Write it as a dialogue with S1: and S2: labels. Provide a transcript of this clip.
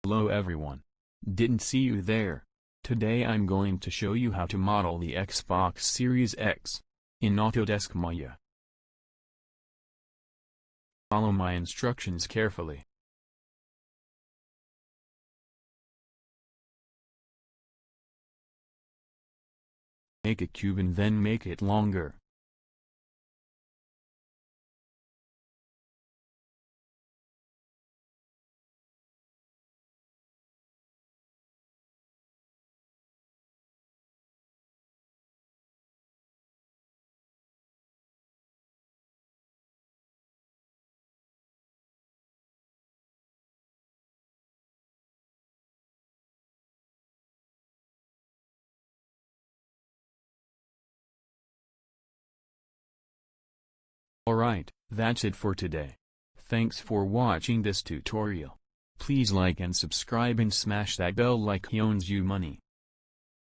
S1: Hello everyone. Didn't see you there. Today I'm going to show you how to model the Xbox Series X in Autodesk Maya. Follow my instructions carefully. Make a cube and then make it longer. Alright, that's it for today. Thanks for watching this tutorial. Please like and subscribe and smash that bell like he owns you money.